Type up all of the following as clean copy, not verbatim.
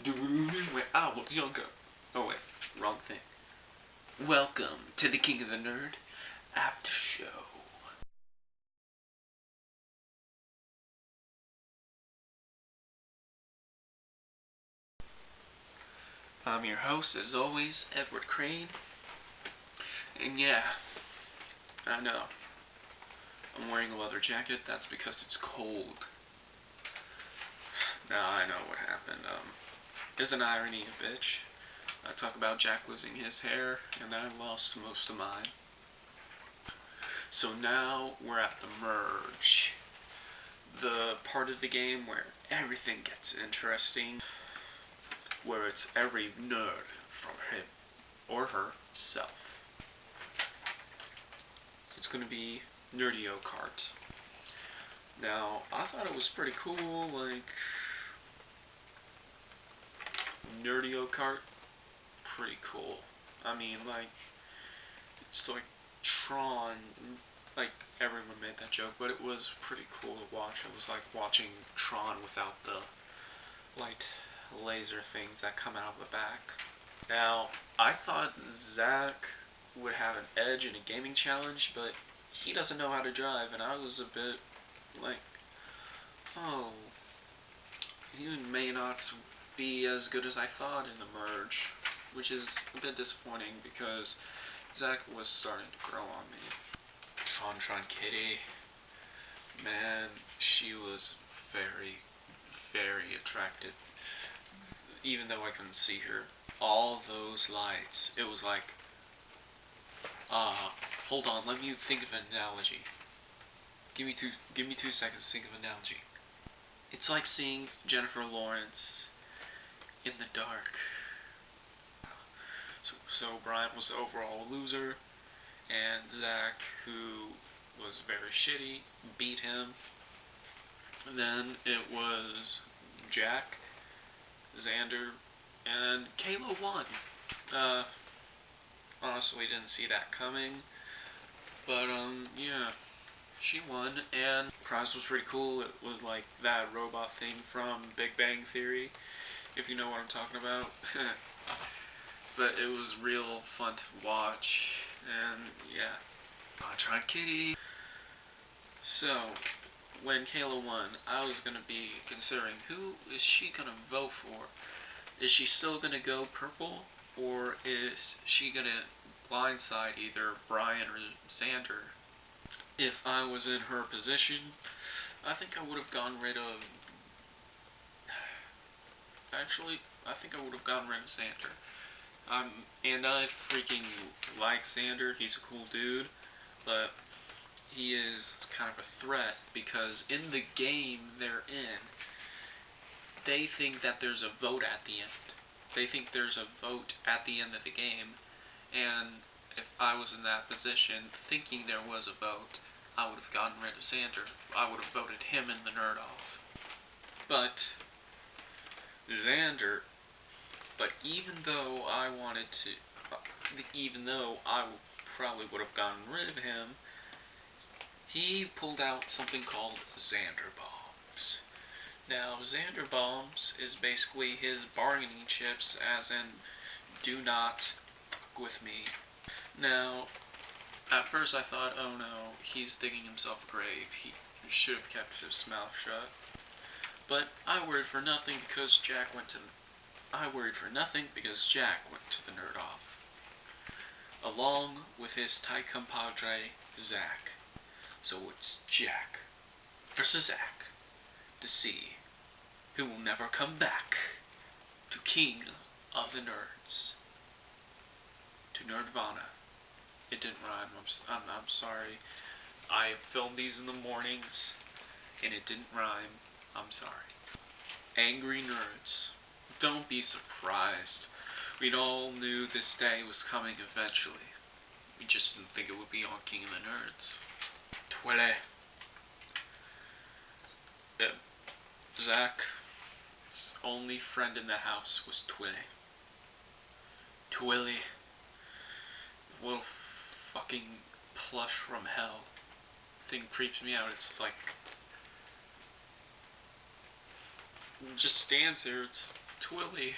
When I was younger. Oh wait, wrong thing. Welcome to the King of the Nerd Aftershow. I'm your host, as always, Edward Crane. And yeah, I know. I'm wearing a leather jacket. That's because it's cold. Now I know what happened. Isn't irony a bitch? I talk about Jack losing his hair, and I lost most of mine. So now we're at the merge. The part of the game where everything gets interesting, where it's every nerd from him or herself. It's going to be Nerdio Kart. Now, I thought it was pretty cool, like, Nerdio Kart, pretty cool. I mean, like, it's like Tron, like, everyone made that joke, but it was pretty cool to watch. It was like watching Tron without the light laser things that come out of the back. Now, I thought Zach would have an edge in a gaming challenge, but he doesn't know how to drive, and I was a bit like, oh, he may not be as good as I thought in the merge, which is a bit disappointing because Zach was starting to grow on me. Tron Kitty, man, she was very, very attractive, even though I couldn't see her. All those lights, it was like, hold on, let me think of an analogy. Give me two seconds to think of an analogy. It's like seeing Jennifer Lawrence in the dark. So Brian was the overall loser, and Zach, who was very shitty, beat him. And then it was Jack, Xander, and Kayla won. Honestly didn't see that coming, but yeah, she won, and the prize was pretty cool. It was like that robot thing from Big Bang Theory, if you know what I'm talking about. But it was real fun to watch, and yeah, I tried Kitty. So, when Kayla won, I was gonna be considering who is she gonna vote for. Is she still gonna go purple, or is she gonna blindside either Brian or Xander? If I was in her position, I think I would have gotten rid of... Actually, I think I would have gotten rid of Xander. And I freaking like Xander. He's a cool dude, but he is kind of a threat because in the game they're in, they think that there's a vote at the end. They think there's a vote at the end of the game, and if I was in that position, thinking there was a vote, I would have gotten rid of Xander. I would have voted him in the nerd off. But Xander, even though I probably would have gotten rid of him, he pulled out something called Xander Bombs. Now, Xander Bombs is basically his bargaining chips, as in, do not fuck with me. Now, at first I thought, oh no, he's digging himself a grave. He should have kept his mouth shut. But I worried for nothing because Jack went to the nerd off, along with his tight compadre, Zach. So it's Jack versus Zach to see who will never come back to King of the Nerds, to Nerdvana. It didn't rhyme. I'm sorry. I filmed these in the mornings, and it didn't rhyme. I'm sorry. Angry Nerds. Don't be surprised. We all knew this day was coming eventually. We just didn't think it would be on King of the Nerds. Twilly. Zach's only friend in the house was Twilly. Twilly. Little fucking plush from hell. Thing creeps me out. It's like... It just stands there. It's Twilly.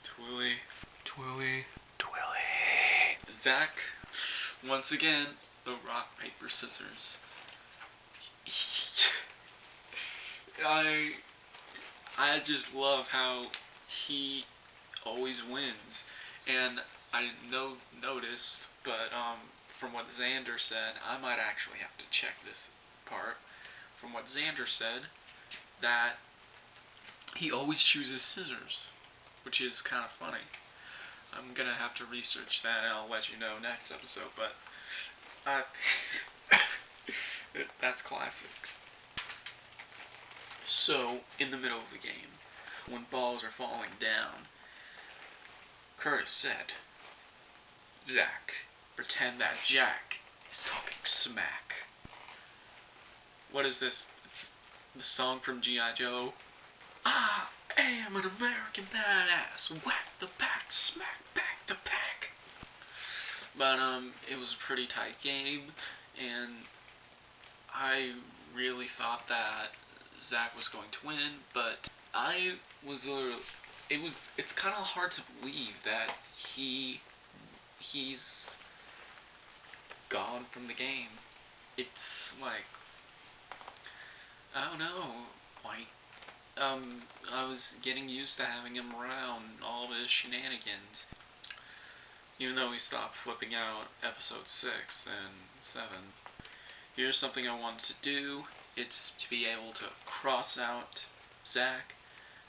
Twilly. Twilly. Twilly. Zach, once again, the rock, paper, scissors. I just love how he always wins. And I didn't notice, but from what Xander said, I might actually have to check this part. From what Xander said, that he always chooses scissors, which is kind of funny. I'm gonna have to research that, and I'll let you know next episode. But that's classic. So, in the middle of the game, when balls are falling down, Curtis said, "Zach, pretend that Jack is talking smack." What is this? It's the song from G.I. Joe. I am an American badass. Whack the pack, smack back the pack. But it was a pretty tight game, and I really thought that Zach was going to win, but I was it's kind of hard to believe that he's gone from the game. It's like, I don't know, like, I was getting used to having him around, all of his shenanigans. Even though he stopped flipping out episode 6 and 7. Here's something I wanted to do. It's to be able to cross out Zach,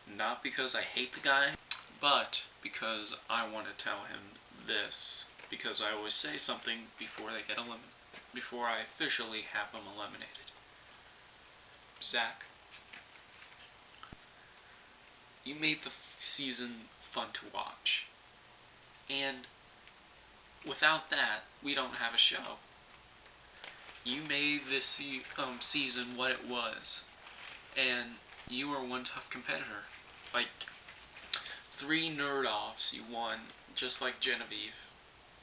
not because I hate the guy, but because I want to tell him this. Because I always say something before they get before I officially have them eliminated. Zach, you made the season fun to watch, and without that, we don't have a show. You made this season what it was, and you were one tough competitor. Like, 3 nerd-offs you won, just like Genevieve.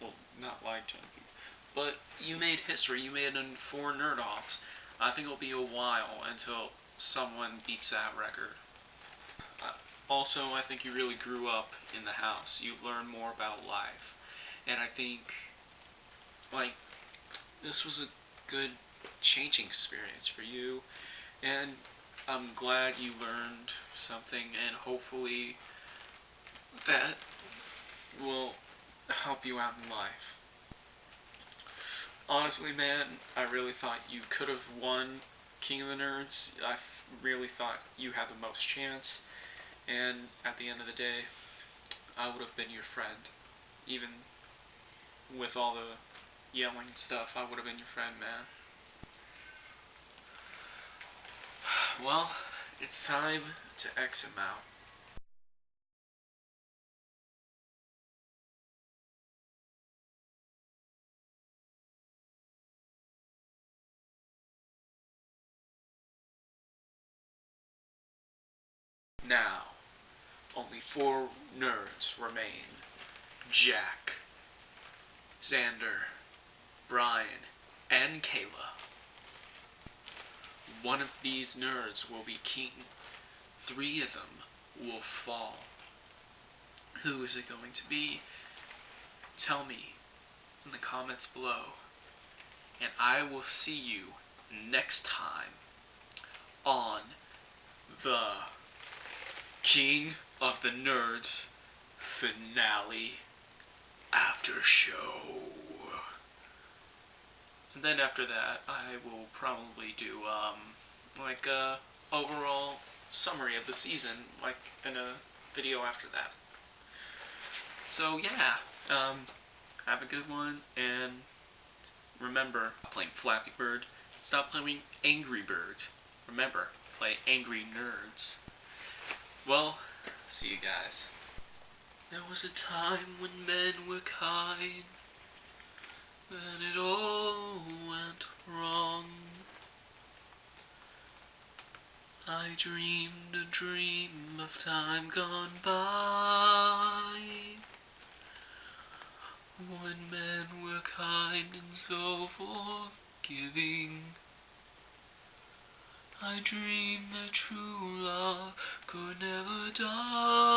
Well, not like Genevieve. But you made history. You made it in 4 nerd-offs. I think it'll be a while until someone beats that record. Also, I think you really grew up in the house. You learned more about life. And I think, like, this was a good changing experience for you. And I'm glad you learned something, and hopefully that will help you out in life. Honestly, man, I really thought you could have won King of the Nerds. I really thought you had the most chance, and at the end of the day, I would have been your friend. Even with all the yelling stuff, I would have been your friend, man. Well, it's time to exit now. Now, only 4 nerds remain. Jack, Xander, Brian, and Kayla. One of these nerds will be king. 3 of them will fall. Who is it going to be? Tell me in the comments below. And I will see you next time on the King of the Nerds finale after show. And then after that, I will probably do like a overall summary of the season, like in a video after that. So yeah, have a good one, and remember, stop playing Flappy Bird, stop playing Angry Birds. Remember, play Angry Nerds. Well, see you guys. There was a time when men were kind, then it all went wrong. I dreamed a dream of time gone by, when men were kind and so forgiving. I dreamed that true love could never die.